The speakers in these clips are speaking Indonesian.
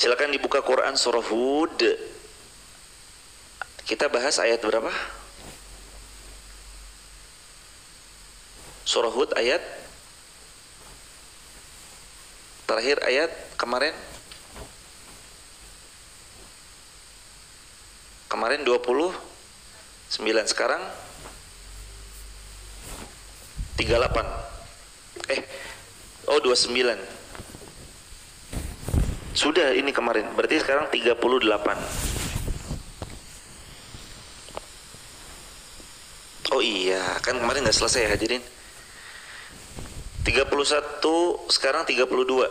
Silakan dibuka Quran surah Hud. Kita bahas ayat berapa? Surah Hud ayat terakhir, ayat kemarin 29, sekarang 38. 29. Sudah ini kemarin, berarti sekarang 38. Oh iya, kan kemarin nggak selesai ya hadirin. 31, sekarang 32.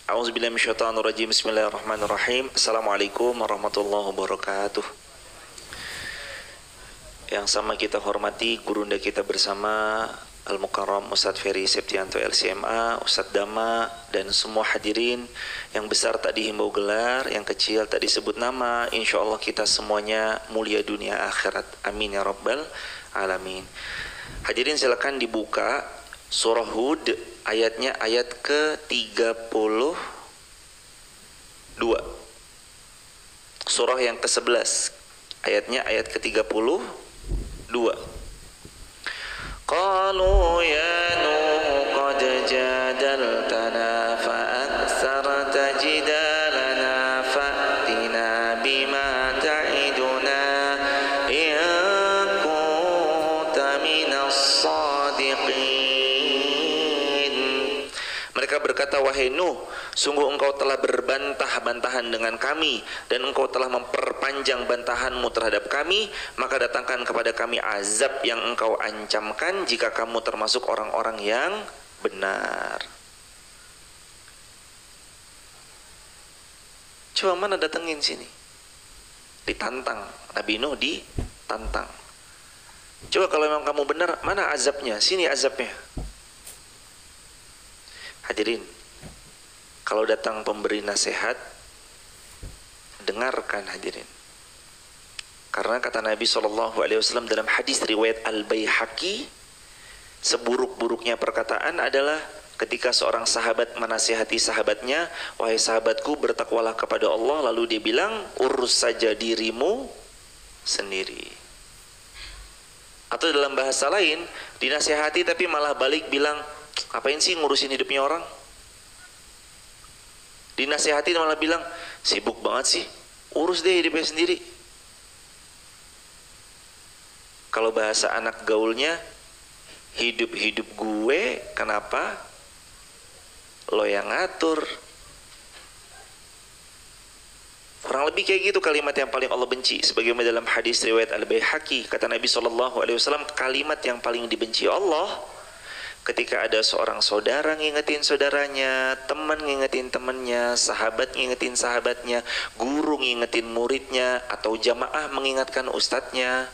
A'udzubillahi minasyaitonirrajim. Bismillahirrahmanirrahim. Assalamualaikum warahmatullahi wabarakatuh. Yang sama kita hormati gurunda kita bersama Al-Mukarram Ustadz Ferry Septianto LCMA, Ustadz Dama, dan semua hadirin. Yang besar tak dihimbau gelar, yang kecil tak disebut nama. Insya Allah kita semuanya mulia dunia akhirat. Amin ya rabbal alamin. Hadirin silakan dibuka surah Hud, ayatnya ayat ke-32. Surah yang ke-11, ayatnya ayat ke-32. Qalu ya Nuh qad jadaltana fa aktsarta jidalana fa'tina bima ta'iduna in kunta minas sadiqin. Mereka berkata, wahai Nuh, sungguh engkau telah berbantah-bantahan dengan kami dan engkau telah memperpanjang bantahanmu terhadap kami, maka datangkan kepada kami azab yang engkau ancamkan jika kamu termasuk orang-orang yang benar. Coba mana datengin sini. Ditantang, Nabi Nuh ditantang. Coba kalau memang kamu benar, mana azabnya? Sini azabnya. Hadirin, kalau datang pemberi nasihat, dengarkan hadirin. Karena kata Nabi SAW dalam hadis riwayat Al-Baihaqi, seburuk-buruknya perkataan adalah ketika seorang sahabat menasihati sahabatnya, wahai sahabatku bertakwalah kepada Allah, lalu dia bilang, urus saja dirimu sendiri. Atau dalam bahasa lain, dinasihati tapi malah balik bilang, ngapain sih ngurusin hidupnya orang? Dinasihati malah bilang, sibuk banget sih, urus deh hidupnya sendiri. Kalau bahasa anak gaulnya, hidup-hidup gue, kenapa lo yang ngatur? Kurang lebih kayak gitu kalimat yang paling Allah benci. Sebagaimana dalam hadis riwayat Al-Baihaqi, kata Nabi SAW, kalimat yang paling dibenci Allah ketika ada seorang saudara ngingetin saudaranya, teman ngingetin temannya, sahabat ngingetin sahabatnya, guru ngingetin muridnya, atau jamaah mengingatkan ustadznya,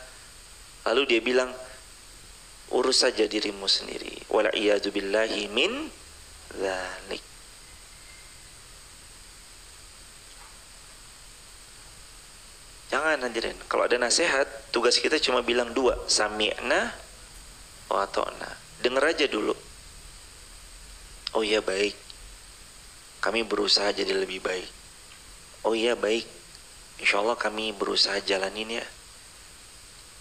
lalu dia bilang, urus saja dirimu sendiri. Wal'iyadu billahi min dzalik. Jangan hadirin, kalau ada nasihat, tugas kita cuma bilang dua, sami'na wa ata'na. Dengar aja dulu. Oh iya baik, kami berusaha jadi lebih baik. Oh iya baik, insya Allah kami berusaha jalanin ya.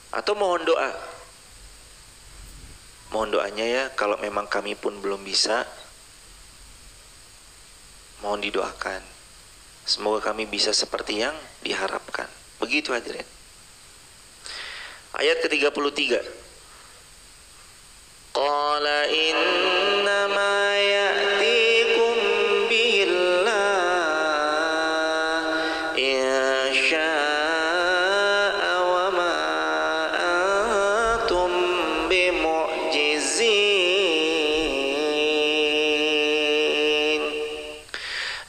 Atau mohon doa. Mohon doanya ya, kalau memang kami pun belum bisa, mohon didoakan. Semoga kami bisa seperti yang diharapkan. Begitu hadirin. Ayat ke-33. Qala innama ya'tikum billah insya'a wa ma antum bimu'jizin.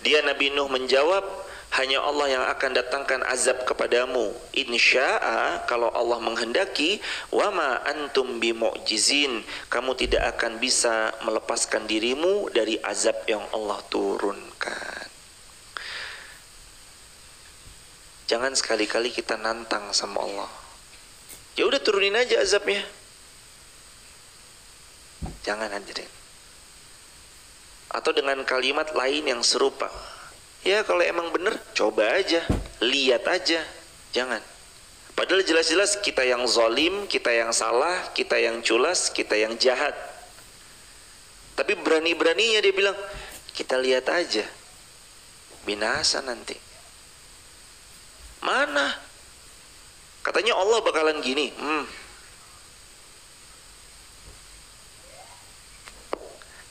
Dia Nabi Nuh menjawab, hanya Allah yang akan datangkan azab kepadamu, insya'a, kalau Allah menghendaki, wa ma antum bimu'jizin, kamu tidak akan bisa melepaskan dirimu dari azab yang Allah turunkan. Jangan sekali-kali kita nantang sama Allah. Ya udah turunin aja azabnya. Jangan hadirin. Atau dengan kalimat lain yang serupa. Ya kalau emang bener, coba aja, lihat aja, jangan. Padahal jelas-jelas kita yang zalim, kita yang salah, kita yang culas, kita yang jahat. Tapi berani-beraninya dia bilang, kita lihat aja, binasa nanti. Mana? Katanya Allah bakalan gini.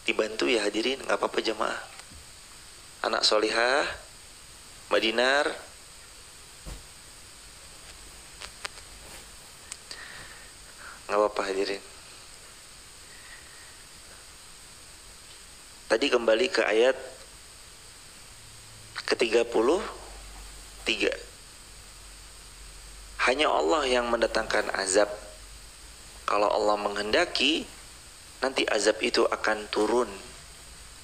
Dibantu ya hadirin, nggak apa-apa jemaah. Anak solihah, Mbak Dinar, nggak apa-apa hadirin. Tadi kembali ke ayat ke-33. Hanya Allah yang mendatangkan azab. Kalau Allah menghendaki, nanti azab itu akan turun.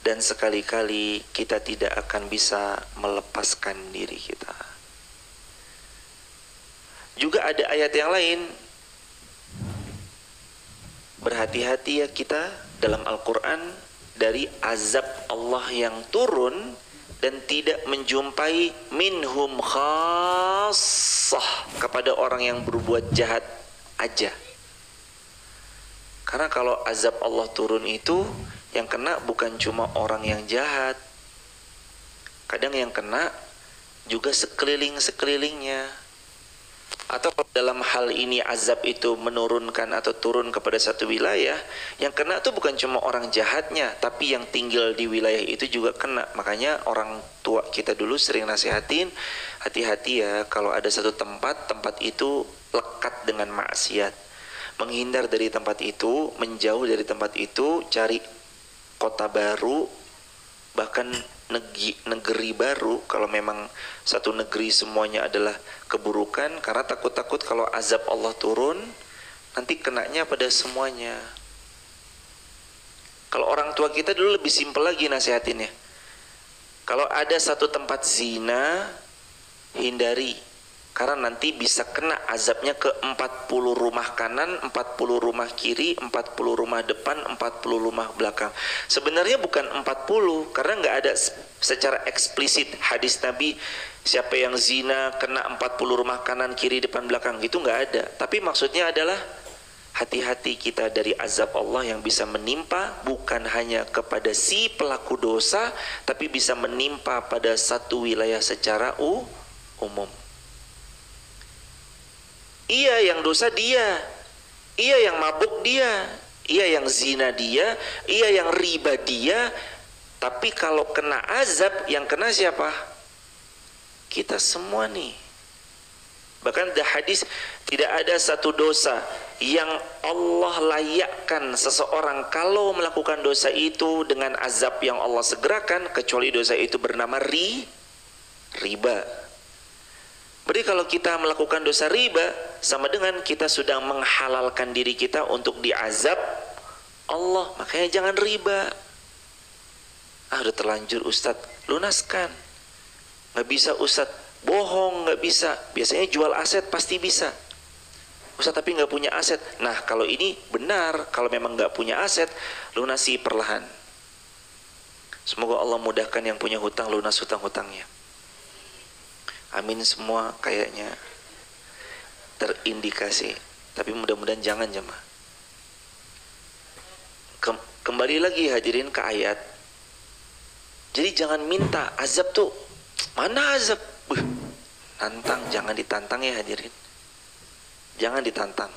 Dan sekali-kali kita tidak akan bisa melepaskan diri kita. Juga ada ayat yang lain. Berhati-hati ya kita dalam Al-Quran dari azab Allah yang turun dan tidak menjumpai minhum khassah, kepada orang yang berbuat jahat aja. Karena kalau azab Allah turun itu yang kena bukan cuma orang yang jahat, kadang yang kena juga sekeliling-sekelilingnya. Atau dalam hal ini azab itu menurunkan atau turun kepada satu wilayah, yang kena itu bukan cuma orang jahatnya, tapi yang tinggal di wilayah itu juga kena. Makanya orang tua kita dulu sering nasihatin, hati-hati ya kalau ada satu tempat itu lekat dengan maksiat. Menghindar dari tempat itu, menjauh dari tempat itu, cari kota baru, bahkan negeri baru. Kalau memang satu negeri semuanya adalah keburukan, karena takut-takut kalau azab Allah turun nanti kenanya pada semuanya. Kalau orang tua kita dulu lebih simpel lagi nasihatinnya. Kalau ada satu tempat zina, hindari, karena nanti bisa kena azabnya ke 40 rumah kanan, 40 rumah kiri, 40 rumah depan, 40 rumah belakang. Sebenarnya bukan 40, karena nggak ada secara eksplisit hadis Nabi, siapa yang zina kena 40 rumah kanan, kiri, depan, belakang, gitu nggak ada. Tapi maksudnya adalah hati-hati kita dari azab Allah yang bisa menimpa bukan hanya kepada si pelaku dosa, tapi bisa menimpa pada satu wilayah secara umum. Iya yang dosa dia, iya yang mabuk dia, iya yang zina dia, iya yang riba dia. Tapi kalau kena azab, yang kena siapa? Kita semua nih. Bahkan ada hadis, tidak ada satu dosa yang Allah layakkan seseorang kalau melakukan dosa itu dengan azab yang Allah segerakan, kecuali dosa itu bernama riba. Berarti kalau kita melakukan dosa riba, sama dengan kita sudah menghalalkan diri kita untuk diazab Allah. Makanya jangan riba. Udah terlanjur Ustadz, lunaskan. Gak bisa Ustadz, bohong gak bisa. Biasanya jual aset pasti bisa. Ustadz tapi gak punya aset. Nah kalau ini benar, kalau memang gak punya aset, lunasi perlahan. Semoga Allah mudahkan yang punya hutang, lunas hutang-hutangnya. Amin semua kayaknya terindikasi. Tapi mudah-mudahan jangan jemaah. Kembali lagi hadirin ke ayat. Jadi jangan minta azab tuh. Mana azab? Nantang, jangan ditantang ya hadirin. Jangan ditantang.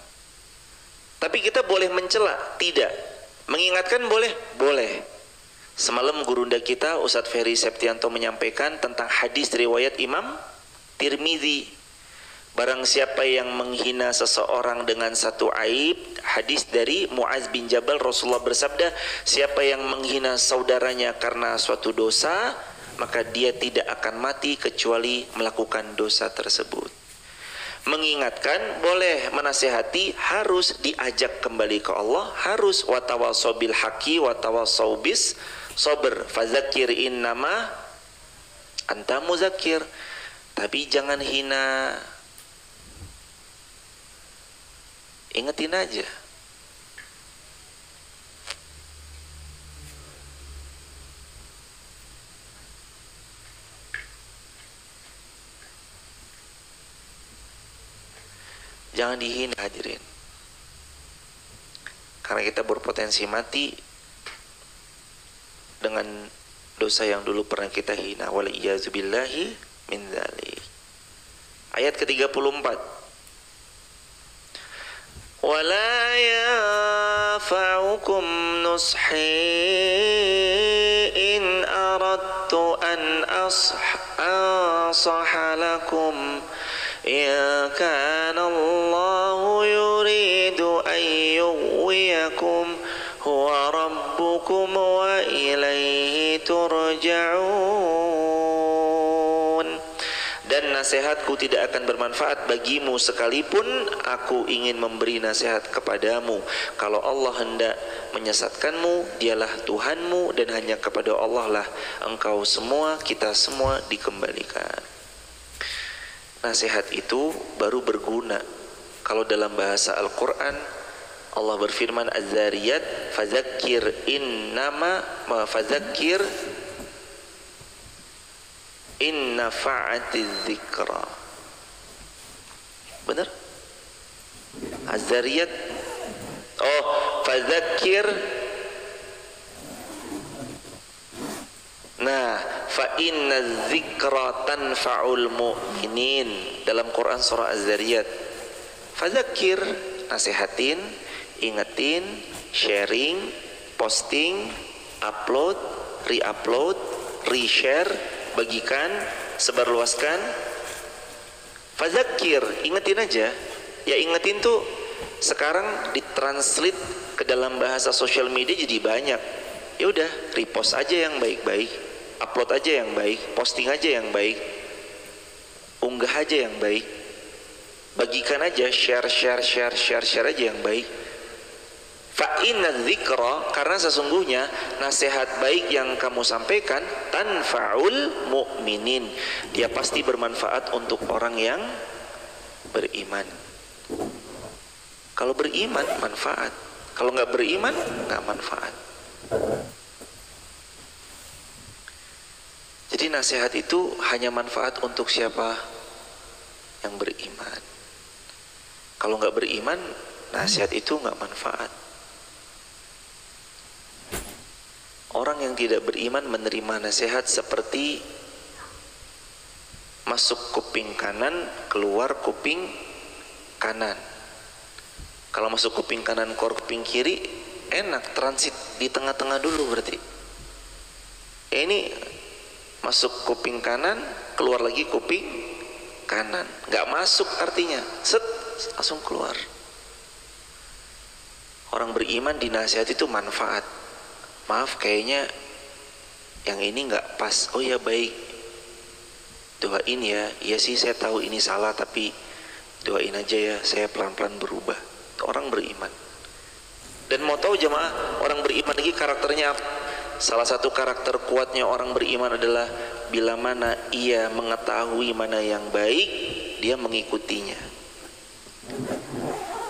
Tapi kita boleh mencela? Tidak. Mengingatkan boleh? Boleh. Semalam gurunda kita Ustadz Ferry Septianto menyampaikan tentang hadis riwayat Imam Tirmidzi. Barang siapa yang menghina seseorang dengan satu aib, hadis dari Muaz bin Jabal, Rasulullah bersabda, siapa yang menghina saudaranya karena suatu dosa, maka dia tidak akan mati kecuali melakukan dosa tersebut. Mengingatkan boleh, menasihati harus, diajak kembali ke Allah harus. Watawasau bil haqi watawasau bis sabr, fadzakir innama anta muzakir. Tapi jangan hina, ingetin aja. Jangan dihina hadirin. Karena kita berpotensi mati dengan dosa yang dulu pernah kita hina. Waliyyazubillahi min dzalik. Ayat ke-34. Wala yanfa'ukum nushi in aradtu an ansaha lakum in kana Allahu yuridu an yughwiyakum huwa rabbukum wa ilaihi turja'un. Dan nasihatku tidak akan bermanfaat bagimu sekalipun aku ingin memberi nasihat kepadamu. Kalau Allah hendak menyesatkanmu, dialah Tuhanmu, dan hanya kepada Allah lah engkau semua, kita semua dikembalikan. Nasihat itu baru berguna kalau dalam bahasa Al-Quran Allah berfirman Az-Zariyat fadzakir innama fadzakir in nafa'atiz dzikra. Benar? Az-Zariyat fadzakir. Nah, fa inna dzikra tanfa'ul mu'minin dalam Quran surah Az-Zariyat. Fadzakir, nasihatin, ingetin, sharing, posting, upload, re-upload, re-share, bagikan, sebarluaskan. Fadzakir, ingetin aja. Ya ingetin tuh sekarang ditranslate ke dalam bahasa sosial media jadi banyak. Ya udah, repost aja yang baik-baik, upload aja yang baik, posting aja yang baik, unggah aja yang baik, bagikan aja, share aja yang baik. Fa inna dzikra, karena sesungguhnya nasihat baik yang kamu sampaikan tanfa'ul mu'minin, dia pasti bermanfaat untuk orang yang beriman. Kalau beriman manfaat, kalau nggak beriman nggak manfaat. Jadi nasihat itu hanya manfaat untuk siapa? Yang beriman. Kalau nggak beriman, nasihat itu nggak manfaat. Orang yang tidak beriman menerima nasihat seperti masuk kuping kanan, keluar kuping kanan. Kalau masuk kuping kanan, keluar kuping kiri, enak, transit di tengah-tengah dulu berarti. Ini masuk kuping kanan, keluar lagi kuping kanan, nggak masuk artinya, set, langsung keluar. Orang beriman dinasihat itu manfaat. Maaf kayaknya yang ini nggak pas. Oh ya baik, doain ya. Iya sih saya tahu ini salah, tapi doain aja ya, saya pelan-pelan berubah. Itu orang beriman. Dan mau tahu jemaah, orang beriman lagi karakternya apa? Salah satu karakter kuatnya orang beriman adalah bila mana ia mengetahui mana yang baik, dia mengikutinya.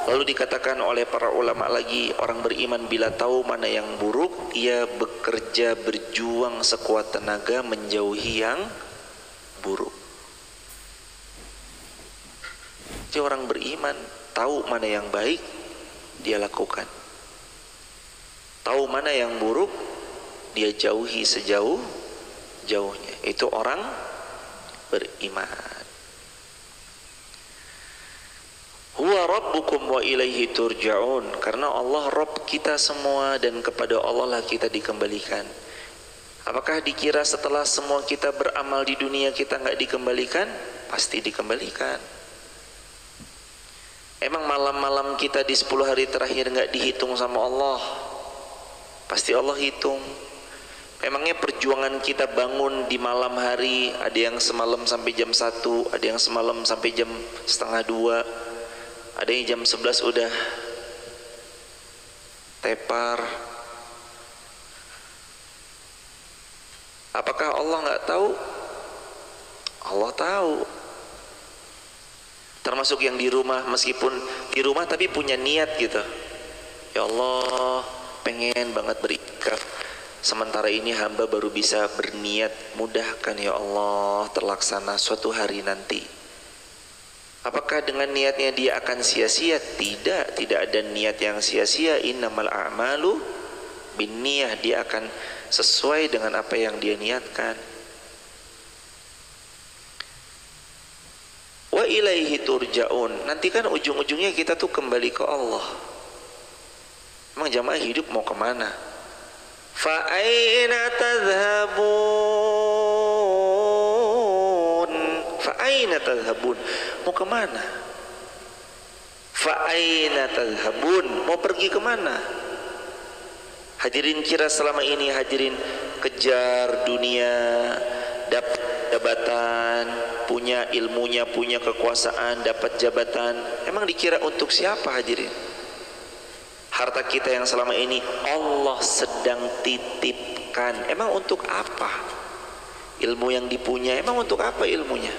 Lalu dikatakan oleh para ulama lagi, orang beriman bila tahu mana yang buruk, ia bekerja berjuang sekuat tenaga menjauhi yang buruk. Jadi orang beriman tahu mana yang baik, dia lakukan. Tahu mana yang buruk, dia jauhi sejauh-jauhnya. Itu orang beriman. Huwa rabbukum wa ilaihi turja'un, karena Allah Rabb kita semua dan kepada Allah lah kita dikembalikan. Apakah dikira setelah semua kita beramal di dunia kita nggak dikembalikan? Pasti dikembalikan. Emang malam-malam kita di 10 hari terakhir nggak dihitung sama Allah? Pasti Allah hitung. Emangnya perjuangan kita bangun di malam hari, ada yang semalam sampai jam 1, ada yang semalam sampai jam setengah 2, ada yang jam 11 udah tepar. Apakah Allah nggak tahu? Allah tahu. Termasuk yang di rumah, meskipun di rumah tapi punya niat gitu. Ya Allah, pengen banget beriktikaf. Sementara ini hamba baru bisa berniat, mudahkan ya Allah terlaksana suatu hari nanti. Apakah dengan niatnya dia akan sia-sia? Tidak, tidak ada niat yang sia-sia. Innamal a'malu binniyah, dia akan sesuai dengan apa yang dia niatkan. Wa ilaihi turja'un, nanti kan ujung-ujungnya kita tuh kembali ke Allah. Emang jamaah hidup mau kemana? Fa aina tadhhabun, fa aina tadhhabun, mau kemana? Fa aina tadhhabun, mau pergi kemana? Hadirin kira selama ini hadirin kejar dunia, dapat jabatan, punya ilmunya, punya kekuasaan, dapat jabatan, emang dikira untuk siapa hadirin? Harta kita yang selama ini Allah sedang titipkan, emang untuk apa? Ilmu yang dipunya, emang untuk apa ilmunya?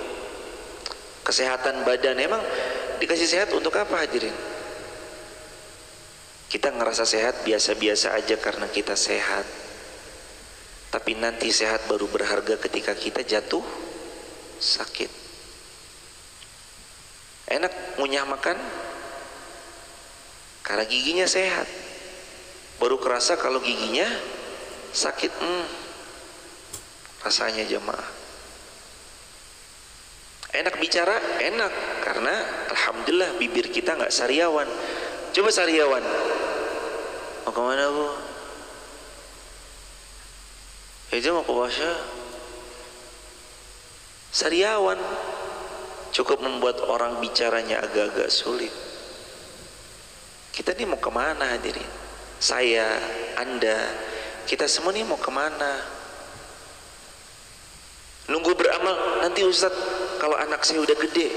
Kesehatan badan, emang dikasih sehat untuk apa hadirin? Kita ngerasa sehat biasa-biasa aja karena kita sehat. Tapi nanti sehat baru berharga ketika kita jatuh sakit. Enak ngunyah makan karena giginya sehat, baru kerasa kalau giginya sakit. Rasanya jemaah. Enak bicara, enak karena alhamdulillah bibir kita nggak sariawan. Coba sariawan, mau kemana bu? Itu mau ke Wasya. Sariawan cukup membuat orang bicaranya agak-agak sulit. Kita ini mau kemana hadirin? Saya, Anda, kita semua ini mau kemana? Nunggu beramal, nanti Ustadz kalau anak saya udah gede.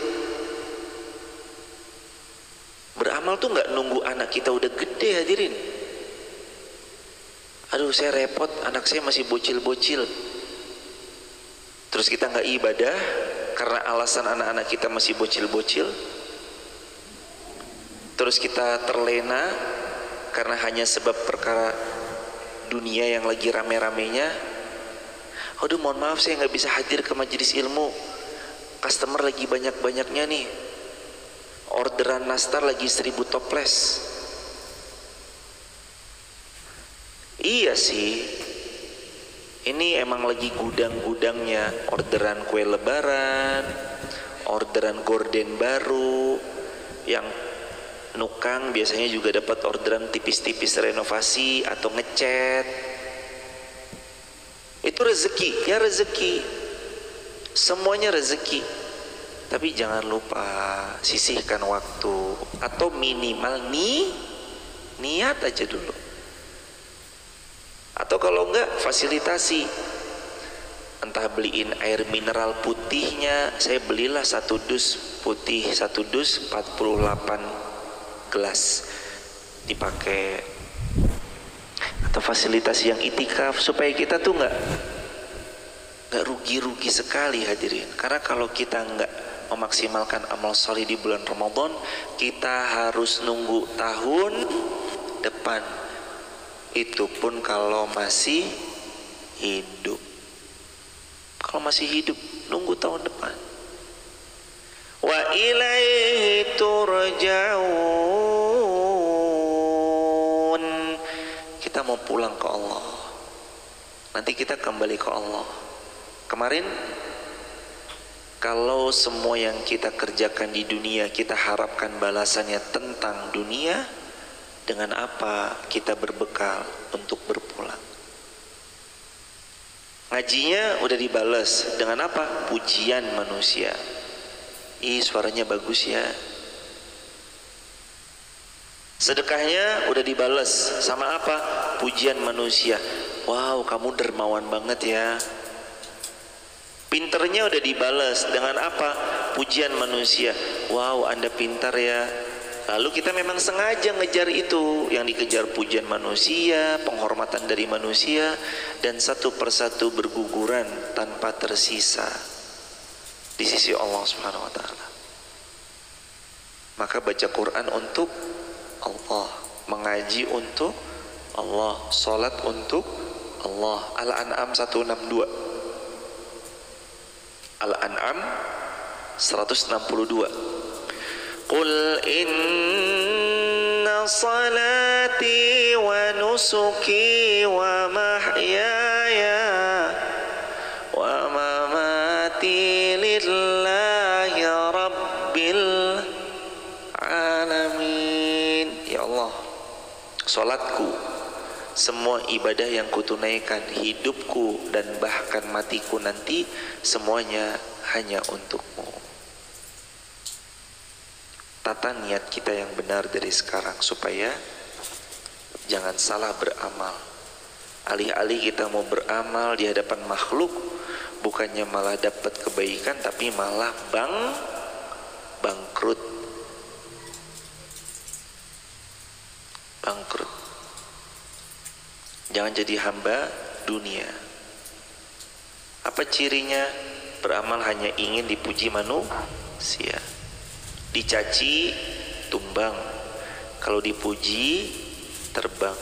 Beramal tuh nggak nunggu anak kita udah gede hadirin. Aduh saya repot, anak saya masih bocil-bocil. Terus kita nggak ibadah karena alasan anak-anak kita masih bocil-bocil. Terus kita terlena karena hanya sebab perkara dunia yang lagi rame-ramenya. Aduh mohon maaf saya nggak bisa hadir ke majelis ilmu, customer lagi banyak-banyaknya nih, orderan nastar lagi 1000 toples. Iya sih, ini emang lagi gudang-gudangnya, orderan kue lebaran, orderan gorden baru, yang nukang biasanya juga dapat orderan tipis-tipis renovasi atau ngecat. Itu rezeki, ya rezeki, semuanya rezeki. Tapi jangan lupa sisihkan waktu, atau minimal niat aja dulu. Atau kalau enggak fasilitasi, entah beliin air mineral putihnya, saya belilah 1 dus putih, 1 dus 48 gelas dipakai. Atau fasilitasi yang itikaf, supaya kita tuh nggak rugi-rugi sekali hadirin. Karena kalau kita nggak memaksimalkan amal soleh di bulan Ramadan, kita harus nunggu tahun depan. Itu pun kalau masih hidup. Kalau masih hidup, nunggu tahun depan. Wa ilaihi turja'un. Kita mau pulang ke Allah. Nanti kita kembali ke Allah. Kemarin kalau semua yang kita kerjakan di dunia kita harapkan balasannya tentang dunia, dengan apa kita berbekal untuk berpulang? Ngajinya udah dibales dengan apa? Pujian manusia. Ih suaranya bagus ya. Sedekahnya udah dibales sama apa? Pujian manusia. Wow kamu dermawan banget ya. Pinternya udah dibales dengan apa? Pujian manusia. Wow Anda pintar ya. Lalu kita memang sengaja ngejar itu, yang dikejar pujian manusia, penghormatan dari manusia, dan satu persatu berguguran tanpa tersisa di sisi Allah Subhanahu wa Ta'ala. Maka baca Quran untuk Allah, mengaji untuk Allah, sholat untuk Allah. Al-An'am 162, Al-An'am 162. Qul inna salati wa nusuki wa mahyaya wa mamati lillahi rabbil alamin. Ya Allah, salatku, semua ibadah yang kutunaikan, hidupku dan bahkan matiku nanti, semuanya hanya untukmu. Tata niat kita yang benar dari sekarang supaya jangan salah beramal. Alih-alih kita mau beramal di hadapan makhluk, bukannya malah dapat kebaikan tapi malah bangkrut. Jangan jadi hamba dunia. Apa cirinya? Beramal hanya ingin dipuji manusia. Dicaci, tumbang. Kalau dipuji, terbang.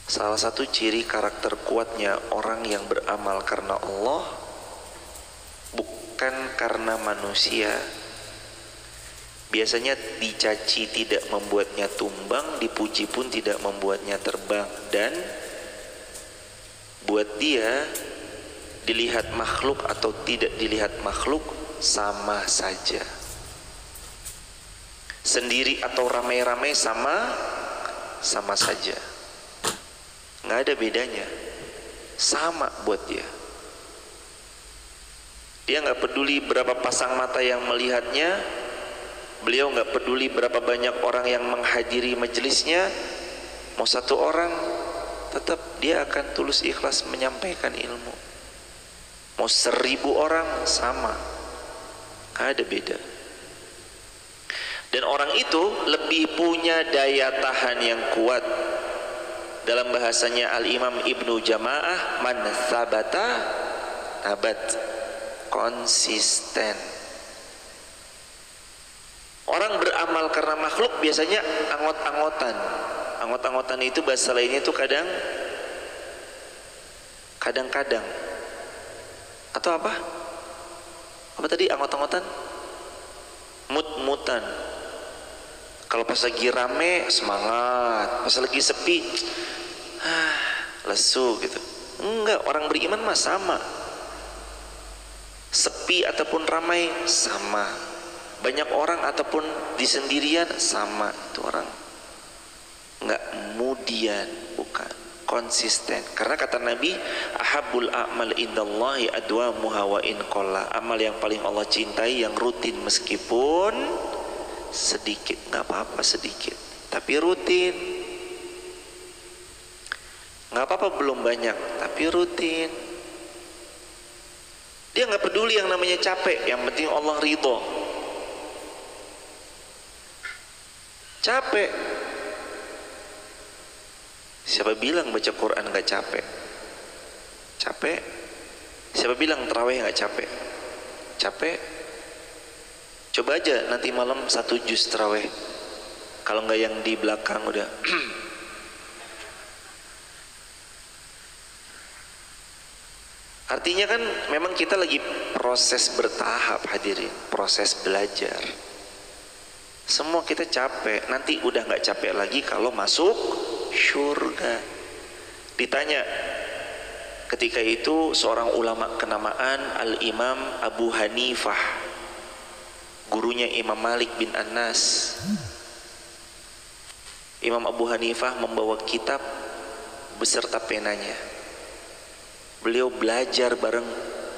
Salah satu ciri karakter kuatnya orang yang beramal karena Allah, bukan karena manusia. Biasanya dicaci tidak membuatnya tumbang, dipuji pun tidak membuatnya terbang. Dan buat dia, dilihat makhluk atau tidak dilihat makhluk sama saja. Sendiri atau ramai-ramai sama saja. Nggak ada bedanya. Sama buat dia. Dia nggak peduli berapa pasang mata yang melihatnya. Beliau nggak peduli berapa banyak orang yang menghadiri majelisnya. Mau 1 orang, tetap dia akan tulus ikhlas menyampaikan ilmu. Mau 1000 orang, sama. Nggak ada beda. Dan orang itu lebih punya daya tahan yang kuat. Dalam bahasanya Al-Imam Ibnu Jamaah, man thabata nabat. Konsisten. Orang beramal karena makhluk biasanya anggot-anggotan. Anggot-anggotan itu bahasa lainnya itu kadang-kadang. Atau apa? Apa tadi anggot-anggotan? Mut-mutan. Kalau pas lagi rame semangat, pas lagi sepi lesu gitu. Enggak, orang beriman mah sama. Sepi ataupun ramai sama. Banyak orang ataupun di sendirian sama. Itu orang enggak mudian, bukan, konsisten. Karena kata Nabi, ahabbul a'mal indallahi adwamuha wa in qalla. Amal yang paling Allah cintai yang rutin meskipun sedikit. Enggak apa-apa sedikit, tapi rutin. Enggak apa-apa belum banyak, tapi rutin. Dia enggak peduli yang namanya capek, yang penting Allah ridho. Capek. Siapa bilang baca Quran gak capek? Capek. Siapa bilang tarawih gak capek? Capek. Coba aja nanti malam 1 juz tarawih. Kalau gak yang di belakang udah artinya kan memang kita lagi proses bertahap, hadirin. Proses belajar. Semua kita capek, nanti udah gak capek lagi kalau masuk syurga. Ditanya ketika itu seorang ulama kenamaan, Al-Imam Abu Hanifah, gurunya Imam Malik bin Anas. Imam Abu Hanifah membawa kitab beserta penanya. Beliau belajar bareng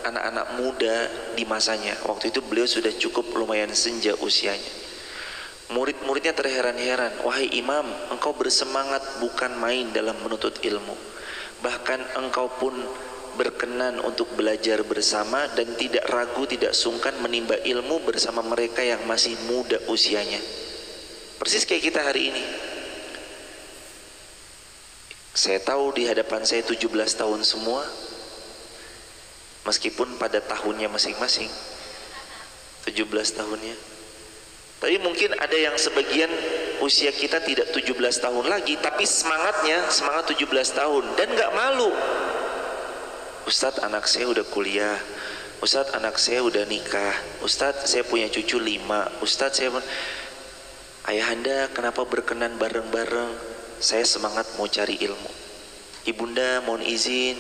anak-anak muda di masanya. Waktu itu beliau sudah cukup lumayan senja usianya. Murid-muridnya terheran-heran, wahai imam, engkau bersemangat bukan main dalam menuntut ilmu. Bahkan engkau pun berkenan untuk belajar bersama dan tidak ragu, tidak sungkan menimba ilmu bersama mereka yang masih muda usianya. Persis kayak kita hari ini. Saya tahu di hadapan saya 17 tahun semua, meskipun pada tahunnya masing-masing 17 tahunnya. Tapi mungkin ada yang sebagian usia kita tidak 17 tahun lagi, tapi semangatnya semangat 17 tahun dan gak malu. Ustadz, anak saya udah kuliah, Ustadz anak saya udah nikah, Ustadz saya punya cucu 5, Ustadz saya ayahanda kenapa berkenan bareng-bareng? Saya semangat mau cari ilmu. Ibunda mohon izin,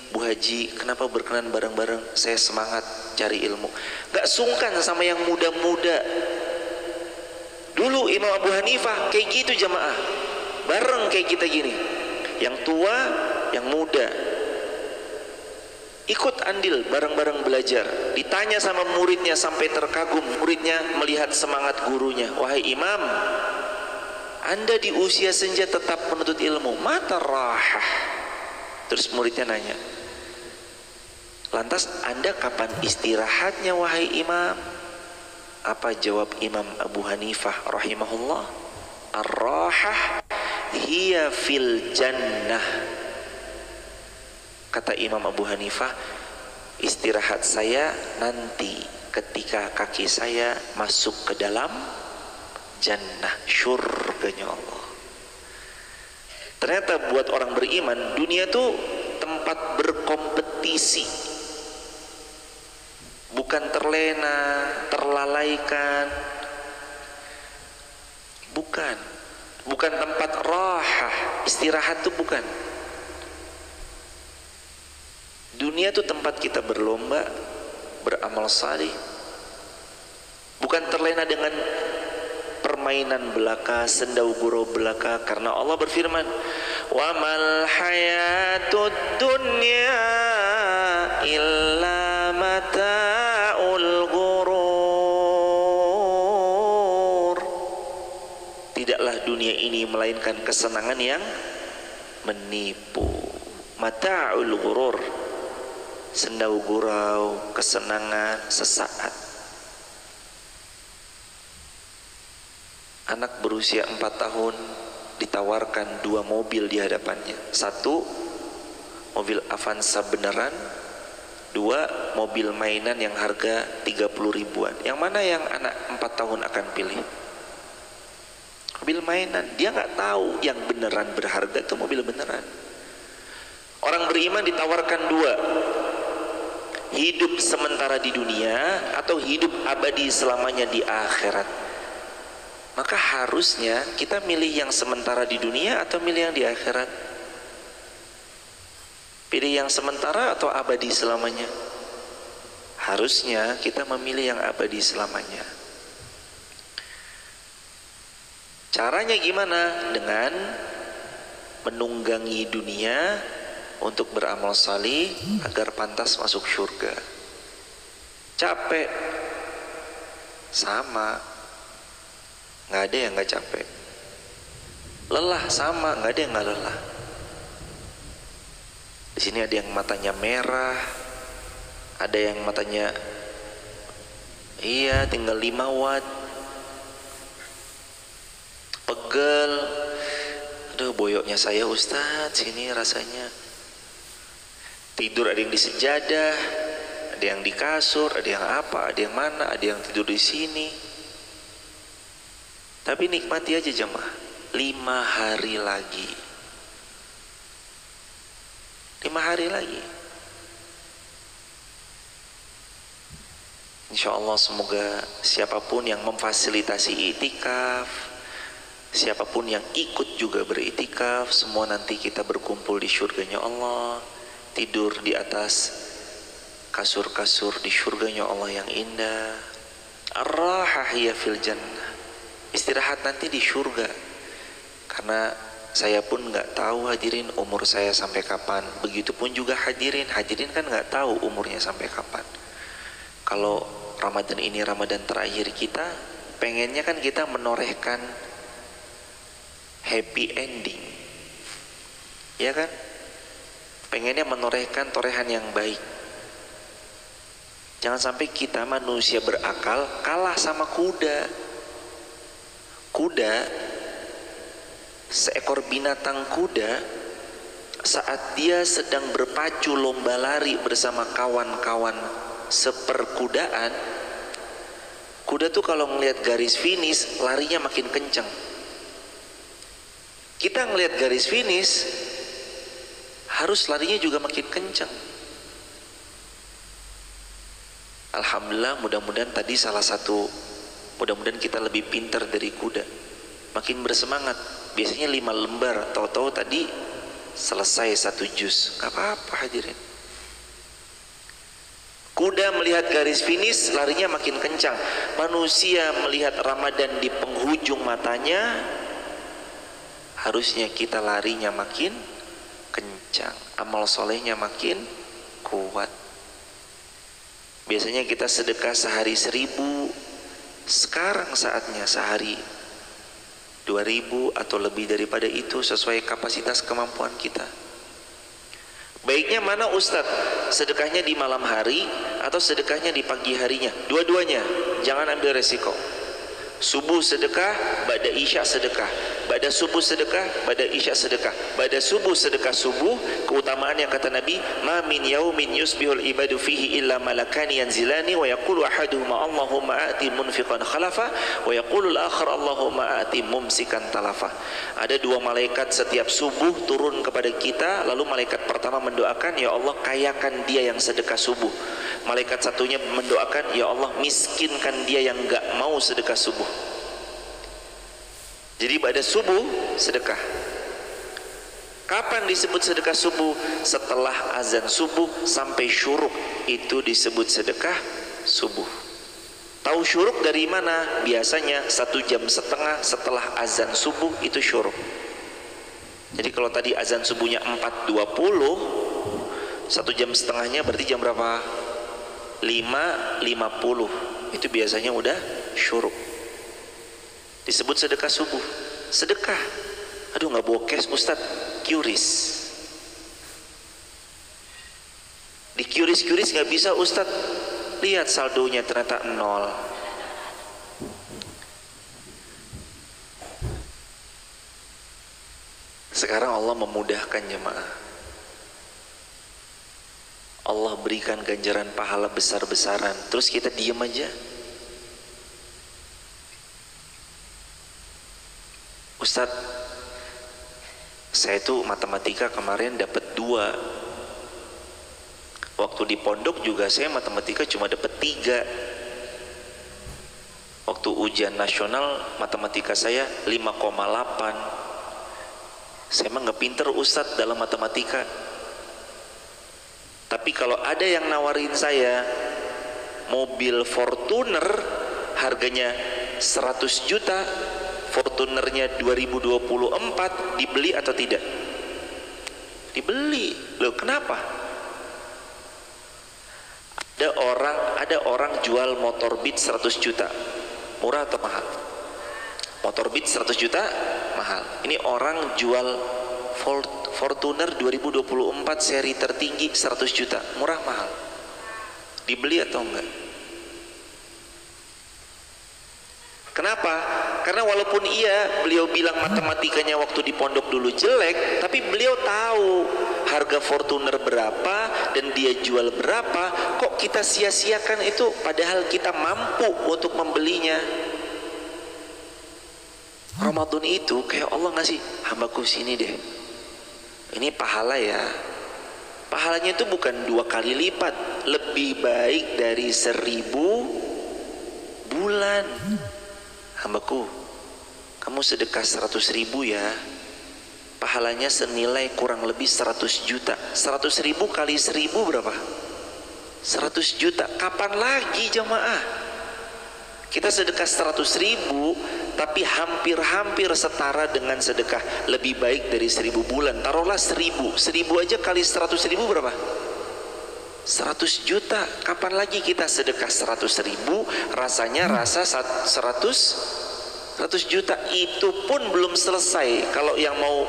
Bu Haji kenapa berkenan bareng-bareng? Saya semangat cari ilmu. Gak sungkan sama yang muda-muda. Dulu Imam Abu Hanifah kayak gitu jamaah, bareng kayak kita gini, yang tua, yang muda, ikut andil bareng-bareng belajar. Ditanya sama muridnya sampai terkagum, muridnya melihat semangat gurunya. Wahai Imam, Anda di usia senja tetap menuntut ilmu, mata rahah. Terus muridnya nanya, lantas Anda kapan istirahatnya wahai Imam? Apa jawab Imam Abu Hanifah rahimahullah? Ar-rahah hiya fil jannah. Kata Imam Abu Hanifah, istirahat saya nanti ketika kaki saya masuk ke dalam jannah, syurganya Allah. Ternyata buat orang beriman, dunia itu tempat berkompetisi, bukan terlena, terlalaikan, bukan tempat rahah, istirahat itu bukan. Dunia itu tempat kita berlomba, beramal salih, bukan terlena dengan permainan belaka, sendau gurau belaka. Karena Allah berfirman, wa mal hayatud dunya illa mata'ul ghurur. Tidaklah dunia ini melainkan kesenangan yang menipu. Mata'ul ghurur, sendau gurau, kesenangan sesaat. Anak berusia 4 tahun ditawarkan 2 mobil di hadapannya. 1 mobil Avanza beneran, 2 mobil mainan yang harga 30 ribuan. Yang mana yang anak 4 tahun akan pilih? Mobil mainan. Dia nggak tahu yang beneran berharga itu mobil beneran. Orang beriman ditawarkan 2, hidup sementara di dunia atau hidup abadi selamanya di akhirat. Maka harusnya kita milih yang sementara di dunia atau milih yang di akhirat? Pilih yang sementara atau abadi selamanya? Harusnya kita memilih yang abadi selamanya. Caranya gimana? Dengan menunggangi dunia untuk beramal salih agar pantas masuk surga. Capek? Sama, nggak ada yang nggak capek. Lelah? Sama, nggak ada yang nggak lelah. Di sini ada yang matanya merah, ada yang matanya iya tinggal 5 watt, pegel. Aduh boyoknya saya Ustadz, sini rasanya. Tidur ada yang di sejadah, ada yang di kasur, ada yang apa, ada yang mana, ada yang tidur di sini. Tapi nikmati aja jemaah, 5 hari lagi. 5 hari lagi. Insya Allah semoga siapapun yang memfasilitasi itikaf, siapapun yang ikut juga beritikaf, semua nanti kita berkumpul di surganya Allah, tidur di atas kasur-kasur di surganya Allah yang indah. Ar-rahah hiya fil jannah. Istirahat nanti di surga. Karena saya pun nggak tahu hadirin umur saya sampai kapan. Begitupun juga hadirin kan nggak tahu umurnya sampai kapan. Kalau Ramadan ini Ramadan terakhir kita, pengennya kan kita menorehkan happy ending, ya kan? Pengennya menorehkan torehan yang baik. Jangan sampai kita manusia berakal kalah sama kuda. Kuda, seekor binatang kuda, saat dia sedang berpacu lomba lari bersama kawan-kawan seperkudaan, kuda tuh kalau ngelihat garis finish larinya makin kencang. Kita ngelihat garis finish harus larinya juga makin kencang. Alhamdulillah, mudah-mudahan tadi salah satu, mudah-mudahan kita lebih pintar dari kuda, makin bersemangat. Biasanya 5 lembar, tahu-tahu tadi selesai 1 juz. Gak apa-apa hadirin. Kuda melihat garis finish larinya makin kencang. Manusia melihat Ramadan di penghujung matanya, harusnya kita larinya makin kencang, amal solehnya makin kuat. Biasanya kita sedekah sehari 1000, sekarang saatnya sehari 2000 atau lebih daripada itu, sesuai kapasitas kemampuan kita. Baiknya mana Ustadz? Sedekahnya di malam hari atau sedekahnya di pagi harinya? Dua-duanya, jangan ambil resiko. Subuh sedekah, ba'da isya sedekah. Ba'da subuh sedekah, ba'da isya sedekah. Ba'da subuh sedekah subuh, keutamaan yang kata Nabi, ma min yaumin yusbihul ibadu fihi illa malakani yanzilani wa yaqulu ahaduhuma Allahumma a'ti munfiqan khalafa wa yaqulu al-akhar Allahumma a'ti mumsikan talafa. Ada 2 malaikat setiap subuh turun kepada kita, lalu malaikat pertama mendoakan, ya Allah kayakan dia yang sedekah subuh. Malaikat satunya mendoakan, ya Allah miskinkan dia yang enggak mau sedekah subuh. Jadi pada subuh sedekah. Kapan disebut sedekah subuh? Setelah azan subuh sampai syuruk, itu disebut sedekah subuh. Tahu syuruk dari mana? Biasanya 1,5 jam setelah azan subuh itu syuruk. Jadi kalau tadi azan subuhnya 4.20, 1,5 jam berarti jam berapa? 5.50. Itu biasanya udah syuruk. Disebut sedekah subuh. Sedekah. Aduh nggak bawa cash Ustadz. QRIS. Di QRIS nggak bisa Ustadz. Lihat saldonya ternyata 0. Sekarang Allah memudahkan jemaah. Allah berikan ganjaran pahala besar-besaran, terus kita diam aja. Ustadz, saya tuh matematika kemarin dapat 2. Waktu di pondok juga saya matematika cuma dapat 3. Waktu ujian nasional matematika saya 5,8. Saya emang nggak pinter Ustadz dalam matematika. Tapi kalau ada yang nawarin saya mobil Fortuner harganya 100 juta, Fortunernya 2024, dibeli atau tidak? Dibeli. Loh kenapa? Ada orang jual motor Beat 100 juta. Murah atau mahal? Motor Beat 100 juta mahal. Ini orang jual Fortuner 2024 seri tertinggi 100 juta. Murah mahal? Dibeli atau enggak? Kenapa? Karena walaupun beliau bilang matematikanya waktu di pondok dulu jelek, tapi beliau tahu harga Fortuner berapa dan dia jual berapa. Kok kita sia-siakan itu padahal kita mampu untuk membelinya. Ramadan itu kayak Allah ngasih, hambaku sini deh, ini pahala ya. Pahalanya itu bukan 2 kali lipat, lebih baik dari 1000 bulan. Hambaku, kamu sedekah 100.000 ya, pahalanya senilai kurang lebih 100 juta. 100.000 kali 1000 berapa? 100 juta. Kapan lagi jamaah kita sedekah 100.000, tapi hampir setara dengan sedekah lebih baik dari 1000 bulan. Taruhlah 1000 aja kali 100.000 berapa? 100 juta. Kapan lagi kita sedekah 100.000 rasanya rasa 100 juta. Itu pun belum selesai. Kalau yang mau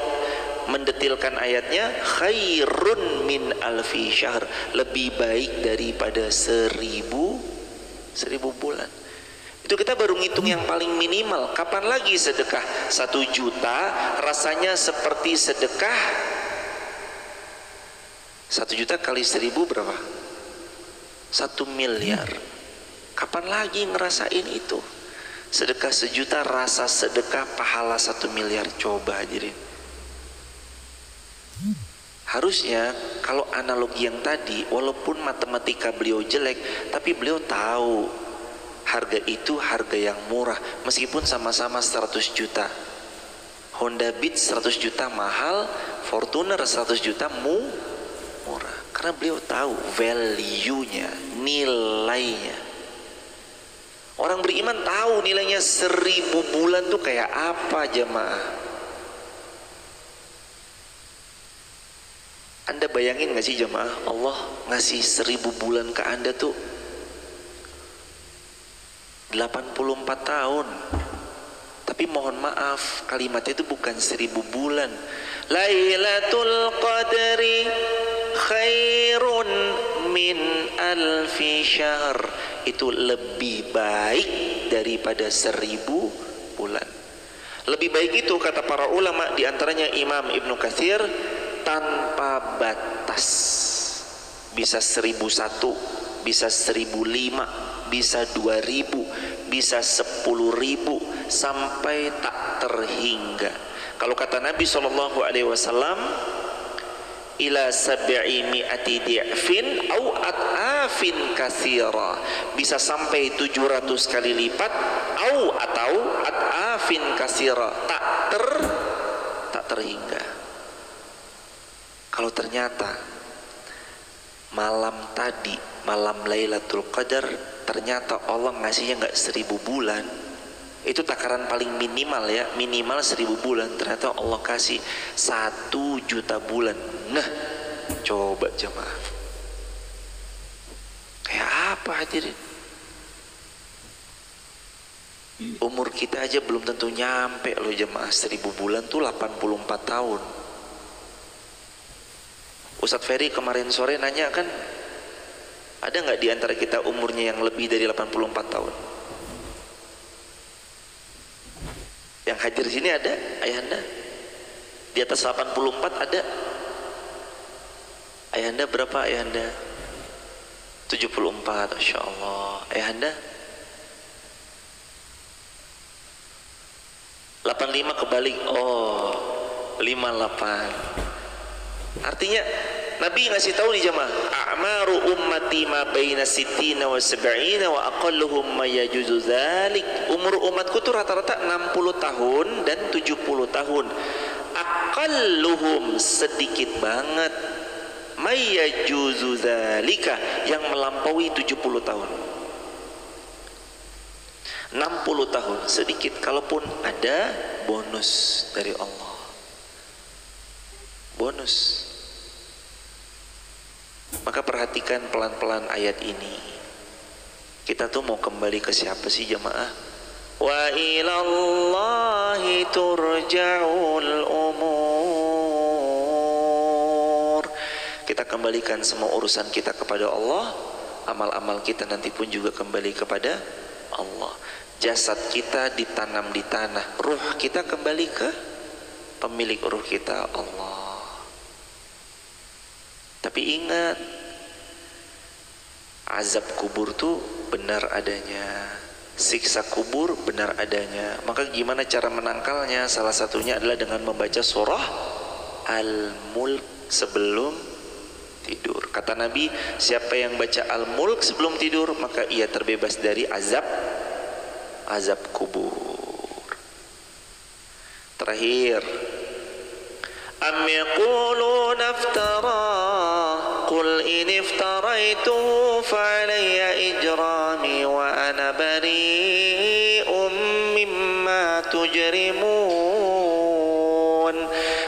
mendetilkan ayatnya, khairun min alfi syahr, lebih baik daripada 1000 bulan. Itu kita baru ngitung yang paling minimal. Kapan lagi sedekah 1 juta rasanya seperti sedekah 1 juta kali 1000 berapa? 1 miliar. Kapan lagi ngerasain itu? Sedekah 1 juta rasa sedekah pahala 1 miliar. Coba hadirin. Harusnya kalau analogi yang tadi, walaupun matematika beliau jelek, tapi beliau tahu harga itu harga yang murah, meskipun sama-sama 100 juta. Honda Beat 100 juta mahal, Fortuner 100 juta murah. Karena beliau tahu value-nya, nilainya. Orang beriman tahu nilainya 1000 bulan tuh kayak apa, jemaah. Anda bayangin gak sih jemaah, Allah ngasih 1000 bulan ke Anda tuh 84 tahun. Tapi mohon maaf, kalimatnya itu bukan 1000 bulan. Lailatul Qadri khairun min alfi syahr. Itu lebih baik daripada 1000 bulan. Lebih baik itu kata para ulama, diantaranya Imam Ibnu Katsir, tanpa batas. Bisa 1001, bisa 1005, bisa 2000, bisa 10.000, sampai tak terhingga. Kalau kata Nabi SAW, ila sab'i mi'ati di'fin au at'afin katsira, bisa sampai 700 kali lipat, atau at'afin katsira, tak terhingga. Kalau ternyata malam tadi, malam Lailatul Qadar, ternyata Allah ngasihnya nggak 1000 bulan, itu takaran paling minimal ya, minimal 1000 bulan, ternyata Allah kasih 1 juta bulan. Nah, coba jemaah, kayak apa hadirin? Umur kita aja belum tentu nyampe loh jemaah. 1000 bulan tuh 84 tahun. Ustadz Ferry kemarin sore nanya kan, ada nggak di antara kita umurnya yang lebih dari 84 tahun? Yang hadir di sini ada ayahanda? Di atas 84 ada? Ayahanda berapa ayahanda? 74, Masya Allah. Ayahanda? 85 kebalik. Oh, 58. Artinya Nabi ngasih tahu nih jemaah, a'maru ummati ma baina sittina wa sab'ina wa aqalluhum ma yajuzu dzalik. Umur umatku tuh rata-rata 60 tahun dan 70 tahun. Aqalluhum, sedikit banget, ma yajuzu dzalika, yang melampaui 70 tahun. 60 tahun sedikit, kalaupun ada bonus dari Allah. Bonus. Maka perhatikan pelan-pelan ayat ini. Kita tuh mau kembali ke siapa sih jemaah? Wa ilallahi turja'ul umur. Kita kembalikan semua urusan kita kepada Allah. Amal-amal kita nanti pun juga kembali kepada Allah. Jasad kita ditanam di tanah, ruh kita kembali ke pemilik ruh kita, Allah. Tapi ingat, azab kubur tuh benar adanya, siksa kubur benar adanya. Maka gimana cara menangkalnya? Salah satunya adalah dengan membaca surah Al-Mulk sebelum tidur. Kata Nabi, siapa yang baca Al-Mulk sebelum tidur, maka ia terbebas dari azab kubur. Terakhir, am yaquluna iftara qul in iftaraitu fa alayya ijrami wa ana bari'um mimma tujrimun.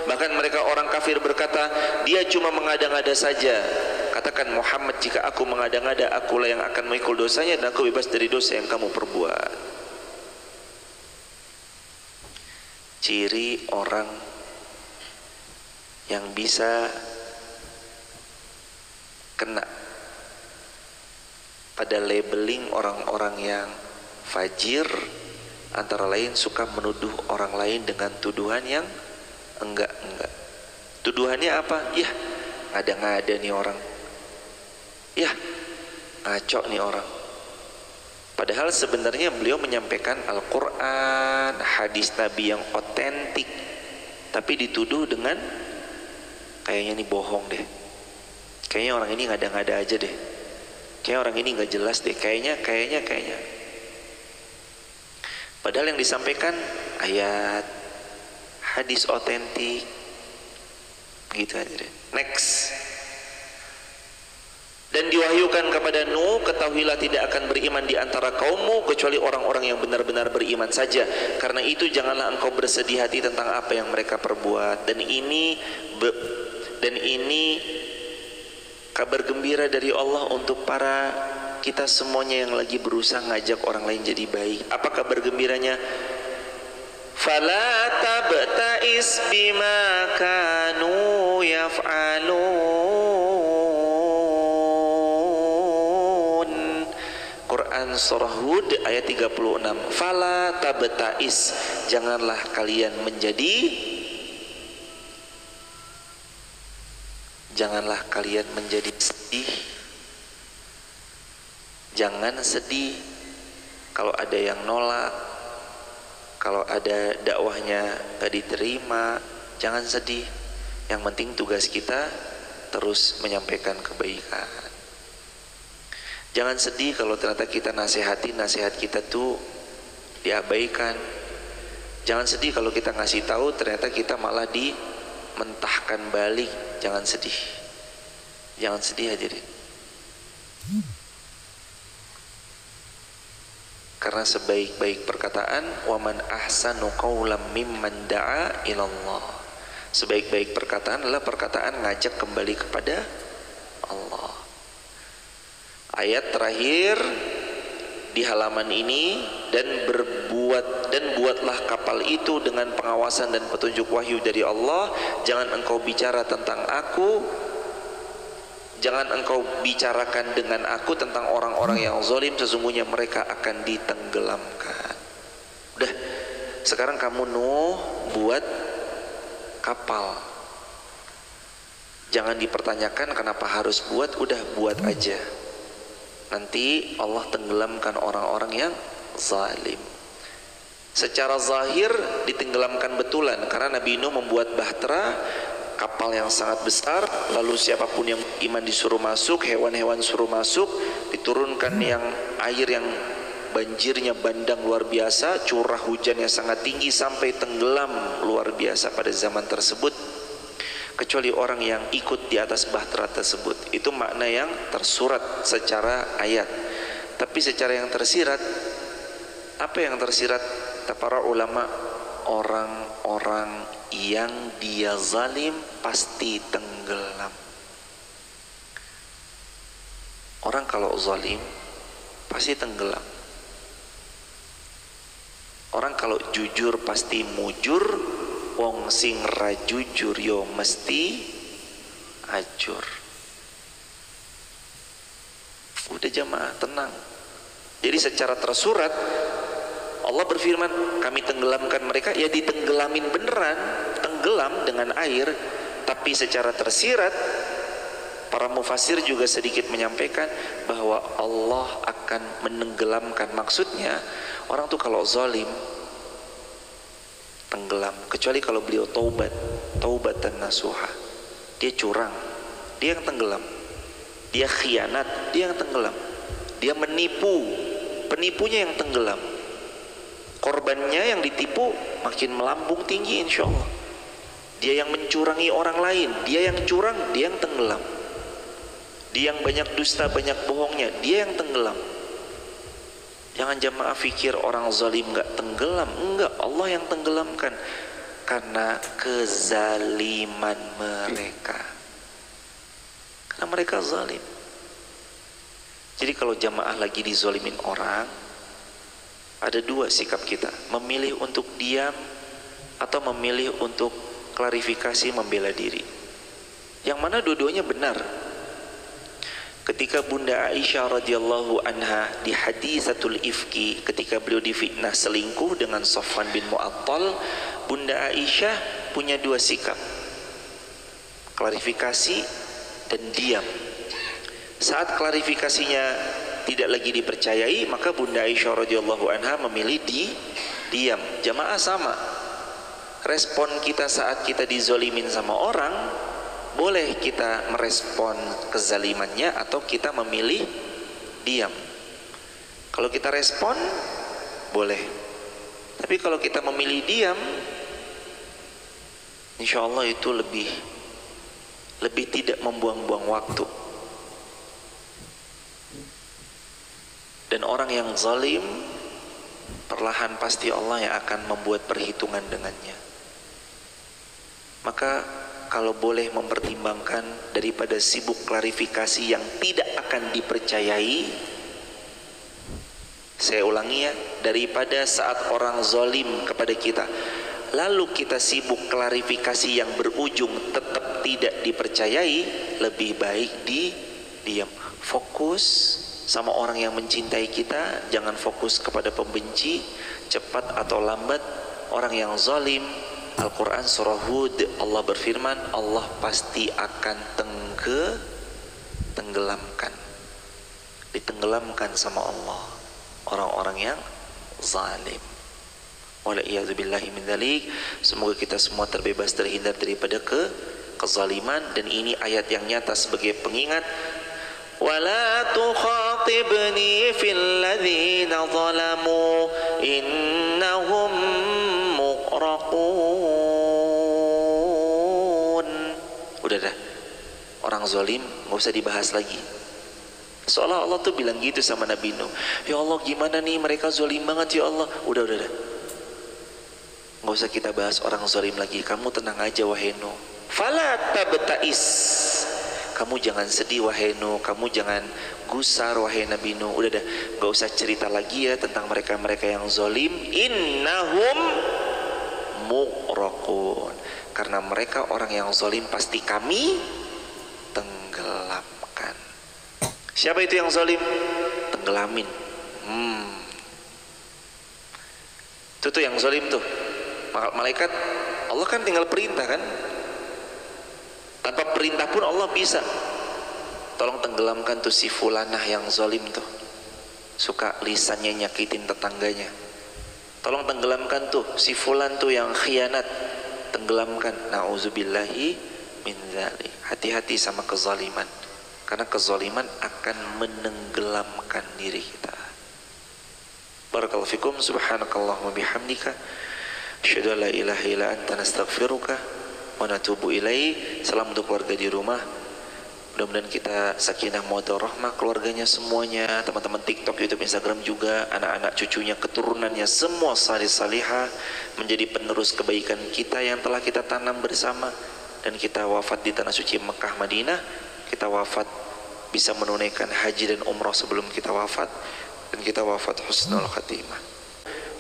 Bahkan mereka orang kafir berkata, dia cuma mengada-ngada saja. Katakan Muhammad, jika aku mengada-ngada, akulah yang akan memikul dosanya dan aku bebas dari dosa yang kamu perbuat. Ciri orang yang bisa kena pada labeling orang-orang yang fajir, antara lain suka menuduh orang lain dengan tuduhan yang enggak. Tuduhannya apa? Yah, ngada-ngada nih orang. Yah, ngaco nih orang. Padahal sebenarnya beliau menyampaikan Al-Quran, hadis Nabi yang otentik, tapi dituduh dengan kayaknya ini bohong deh, kayaknya orang ini ngada-ngada aja deh, kayaknya orang ini nggak jelas deh, kayaknya. Padahal yang disampaikan ayat, hadis otentik, gitu aja deh. Next. Dan diwahyukan kepada Nuh, ketahuilah tidak akan beriman di antara kaummu kecuali orang-orang yang benar-benar beriman saja. Karena itu janganlah engkau bersedih hati tentang apa yang mereka perbuat. Dan ini kabar gembira dari Allah untuk para kita semuanya yang lagi berusaha ngajak orang lain jadi baik. Apa kabar gembiranya? Fala tabta'is bima kanu yaf'alun. Quran surah Hud ayat 36. Fala tabta'is, janganlah kalian menjadi sedih. Jangan sedih kalau ada yang nolak, kalau ada dakwahnya gak diterima. Jangan sedih. Yang penting tugas kita terus menyampaikan kebaikan. Jangan sedih kalau ternyata kita nasihat kita tuh diabaikan. Jangan sedih kalau kita ngasih tahu ternyata kita malah dimentahkan balik. Jangan sedih. Jangan sedih aja deh. Karena sebaik-baik perkataan, waman ahsanu qawlam mimman da'a ilallah. Sebaik-baik perkataan adalah perkataan ngajak kembali kepada Allah. Ayat terakhir di halaman ini, dan buatlah kapal itu dengan pengawasan dan petunjuk wahyu dari Allah. Jangan engkau bicara tentang aku, jangan engkau bicarakan dengan aku tentang orang-orang yang zalim, sesungguhnya mereka akan ditenggelamkan. Udah, sekarang kamu Nuh buat kapal. Jangan dipertanyakan kenapa harus buat, udah buat aja. Nanti Allah tenggelamkan orang-orang yang zalim. Secara zahir ditenggelamkan betulan karena Nabi Nuh membuat bahtera, kapal yang sangat besar, lalu siapapun yang iman disuruh masuk, hewan-hewan suruh masuk, diturunkan yang air yang banjirnya bandang luar biasa, curah hujan yang sangat tinggi sampai tenggelam luar biasa pada zaman tersebut. Kecuali orang yang ikut di atas bahtera tersebut. Itu makna yang tersurat secara ayat. Tapi secara yang tersirat, apa yang tersirat? Para ulama, orang-orang yang dia zalim pasti tenggelam. Orang kalau zalim pasti tenggelam. Orang kalau jujur pasti mujur. Wong sing ra jujur yo mesti ajur. Udah jamaah, tenang. Jadi secara tersurat Allah berfirman, kami tenggelamkan mereka, ya ditenggelamin beneran, tenggelam dengan air. Tapi secara tersirat para mufasir juga sedikit menyampaikan bahwa Allah akan menenggelamkan. Maksudnya orang tuh kalau zalim tenggelam, kecuali kalau beliau taubatan nasuha. Dia curang, dia yang tenggelam. Dia khianat, dia yang tenggelam. Dia menipu, penipunya yang tenggelam. Korbannya yang ditipu makin melambung tinggi insya Allah. Dia yang mencurangi orang lain, dia yang curang, dia yang tenggelam. Dia yang banyak dusta, banyak bohongnya, dia yang tenggelam. Jangan jamaah fikir orang zalim enggak tenggelam. Enggak, Allah yang tenggelamkan karena kezaliman mereka. Karena mereka zalim. Jadi kalau jamaah lagi dizalimin orang, ada dua sikap kita, memilih untuk diam atau memilih untuk klarifikasi, membela diri. Yang mana dua-duanya benar. Ketika Bunda Aisyah radhiyallahu anha di hadisatul ifki, ketika beliau difitnah selingkuh dengan Safwan bin Mu'attal, Bunda Aisyah punya dua sikap, klarifikasi dan diam. Saat klarifikasinya tidak lagi dipercayai, maka Bunda Aisyah radhiyallahu anha memilih diam. Jamaah sama. Respon kita saat kita dizolimin sama orang boleh kita merespon kezalimannya atau kita memilih diam. Kalau kita respon boleh, tapi kalau kita memilih diam, insya Allah itu lebih tidak membuang-buang waktu. Dan orang yang zalim, perlahan pasti Allah yang akan membuat perhitungan dengannya. Maka kalau boleh mempertimbangkan, daripada sibuk klarifikasi yang tidak akan dipercayai, saya ulangi ya, daripada saat orang zalim kepada kita lalu kita sibuk klarifikasi yang berujung tetap tidak dipercayai, lebih baik diam. Fokus sama orang yang mencintai kita, jangan fokus kepada pembenci. Cepat atau lambat orang yang zalim, Al-Quran surah Hud, Allah berfirman, Allah pasti akan tenggelamkan, ditenggelamkan sama Allah orang-orang yang zalim. Wala'iyadzubillahi min dzalik. Semoga kita semua terbebas, terhindar daripada kezaliman. Dan ini ayat yang nyata sebagai pengingat, wala tukhatibni fil ladzina zalamu innahum muqraqun. Udah dah, orang zalim nggak usah dibahas lagi. Seolah Allah tuh bilang gitu sama Nabi Nuh, ya Allah gimana nih mereka zalim banget ya Allah. Udah dah, nggak usah kita bahas orang zalim lagi. Kamu tenang aja wahai Nuh, fala tabtais, kamu jangan sedih wahai Nuh, kamu jangan gusar wahai Nabi Nuh. Udah dah, gak usah cerita lagi ya tentang mereka-mereka yang zalim. Innahum muqraqun, karena mereka orang yang zalim pasti kami tenggelamkan. Siapa itu yang zalim? Tenggelamin. Itu tuh yang zalim tuh. Malaikat Allah kan tinggal perintah kan, tanpa perintah pun Allah bisa. Tolong tenggelamkan tuh si fulanah yang zalim tuh, suka lisannya nyakitin tetangganya. Tolong tenggelamkan tuh si fulan tuh yang khianat, tenggelamkan. Nauzubillahi min dzalik. Hati-hati sama kezaliman, karena kezaliman akan menenggelamkan diri kita. Barakallahu fikum. Subhanakallahumma bihamdika, asyhadu an la ilaha illa anta, nastaghfiruka wa natubu ilaik. Salam untuk keluarga di rumah. Mudah-mudahan kita sakinah mawaddah rahmah, keluarganya semuanya, teman-teman TikTok, YouTube, Instagram juga, anak-anak cucunya, keturunannya, semua salih salihah menjadi penerus kebaikan kita yang telah kita tanam bersama. Dan kita wafat di tanah suci Mekah Madinah, kita wafat bisa menunaikan haji dan umrah sebelum kita wafat, dan kita wafat husnul khatimah.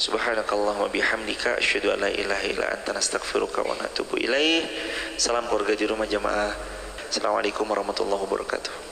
Subhanakallahumma bihamdika, asyhadu an la ilaha illa anta, nastaghfiruka wa natubu ilaih. Salam keluarga di rumah jamaah. Assalamualaikum warahmatullahi wabarakatuh.